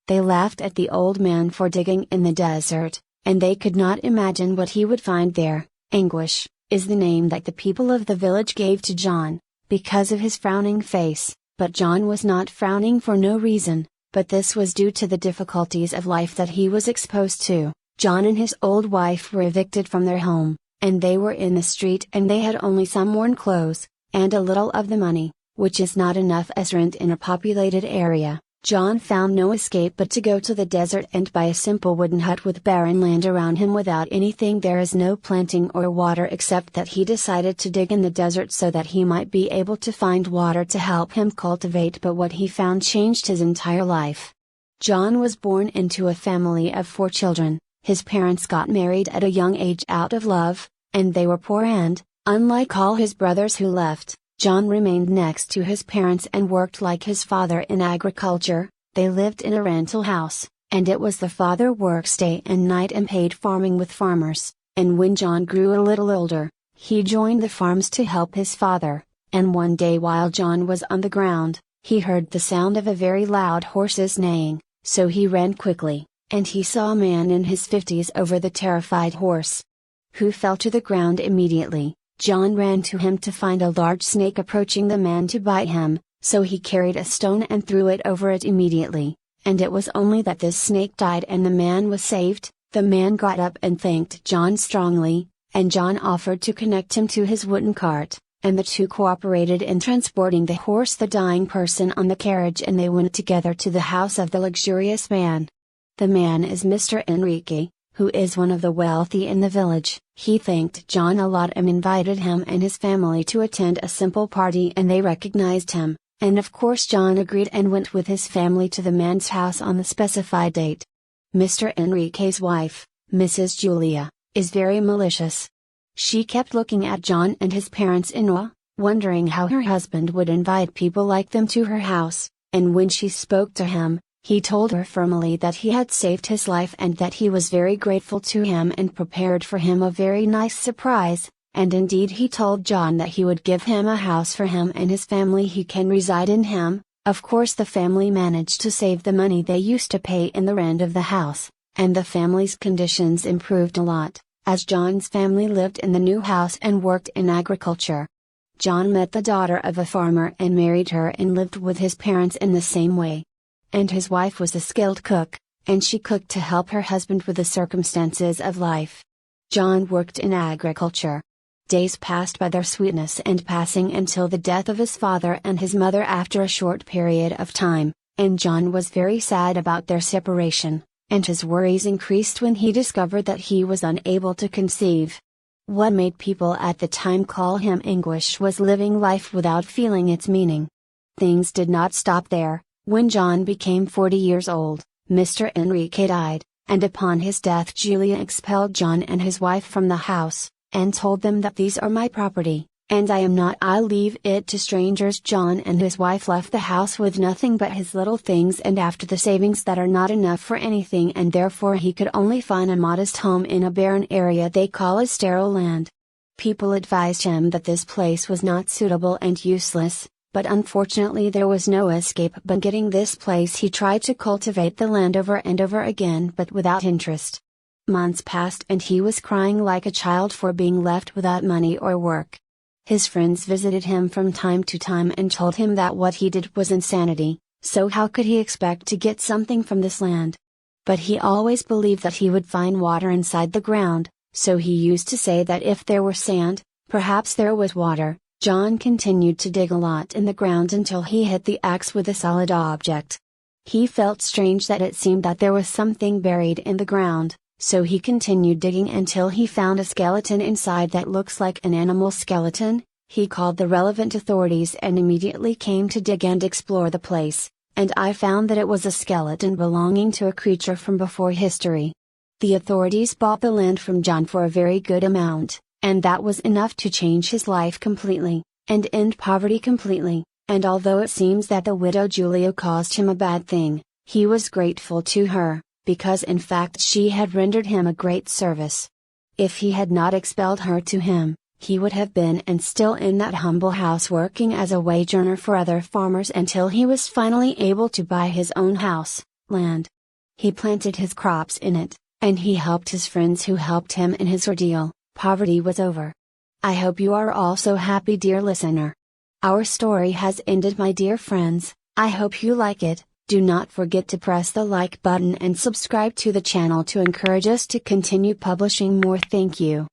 They laughed at the old man for digging in the desert, and they could not imagine what he would find there. Anguish is the name that the people of the village gave to John, because of his frowning face, but John was not frowning for no reason, but this was due to the difficulties of life that he was exposed to. John and his old wife were evicted from their home, and they were in the street and they had only some worn clothes, and a little of the money, which is not enough as rent in a populated area. John found no escape but to go to the desert and buy a simple wooden hut with barren land around him without anything. There is no planting or water except that he decided to dig in the desert so that he might be able to find water to help him cultivate, but what he found changed his entire life. John was born into a family of 4 children. His parents got married at a young age out of love, and they were poor and, unlike all his brothers who left, John remained next to his parents and worked like his father in agriculture. They lived in a rental house, and it was the father works day and night and paid farming with farmers, and when John grew a little older, he joined the farms to help his father, and one day while John was on the ground, he heard the sound of a very loud horse's neighing, so he ran quickly, and he saw a man in his 50s over the terrified horse, who fell to the ground immediately. John ran to him to find a large snake approaching the man to bite him, so he carried a stone and threw it over it immediately, and it was only that this snake died and the man was saved. The man got up and thanked John strongly, and John offered to connect him to his wooden cart, and the two cooperated in transporting the dying person on the carriage, and they went together to the house of the luxurious man. The man is Mr. Enrique, who is one of the wealthy in the village. He thanked John a lot and invited him and his family to attend a simple party, and they recognized him, and of course John agreed and went with his family to the man's house on the specified date. Mr. Enrique's wife, Mrs. Julia, is very malicious. She kept looking at John and his parents in awe, wondering how her husband would invite people like them to her house, and when she spoke to him, he told her firmly that he had saved his life and that he was very grateful to him and prepared for him a very nice surprise, and indeed he told John that he would give him a house for him and his family he can reside in him. Of course the family managed to save the money they used to pay in the rent of the house, and the family's conditions improved a lot, as John's family lived in the new house and worked in agriculture. John met the daughter of a farmer and married her and lived with his parents in the same way. And his wife was a skilled cook, and she cooked to help her husband with the circumstances of life. John worked in agriculture. Days passed by their sweetness and passing until the death of his father and his mother after a short period of time, and John was very sad about their separation, and his worries increased when he discovered that he was unable to conceive. What made people at the time call him Anguish was living life without feeling its meaning. Things did not stop there. When John became 40 years old, Mr. Enrique died, and upon his death Julia expelled John and his wife from the house, and told them that these are my property, and I'll leave it to strangers. John and his wife left the house with nothing but his little things and after the savings that are not enough for anything, and therefore he could only find a modest home in a barren area they call a sterile land. People advised him that this place was not suitable and useless, but unfortunately there was no escape but getting this place. He tried to cultivate the land over and over again but without interest. Months passed and he was crying like a child for being left without money or work. His friends visited him from time to time and told him that what he did was insanity, so how could he expect to get something from this land? But he always believed that he would find water inside the ground, so he used to say that if there were sand, perhaps there was water. John continued to dig a lot in the ground until he hit the axe with a solid object. He felt strange that it seemed that there was something buried in the ground, so he continued digging until he found a skeleton inside that looks like an animal skeleton. He called the relevant authorities and immediately came to dig and explore the place, and I found that it was a skeleton belonging to a creature from before history. The authorities bought the land from John for a very good amount, and that was enough to change his life completely, and end poverty completely, and although it seems that the widow Julia caused him a bad thing, he was grateful to her, because in fact she had rendered him a great service. If he had not expelled her to him, he would have been and still in that humble house working as a wage earner for other farmers until he was finally able to buy his own house, land. He planted his crops in it, and he helped his friends who helped him in his ordeal. Poverty was over. I hope you are also happy, dear listener. Our story has ended, my dear friends. I hope you like it. Do not forget to press the like button and subscribe to the channel to encourage us to continue publishing more. Thank you.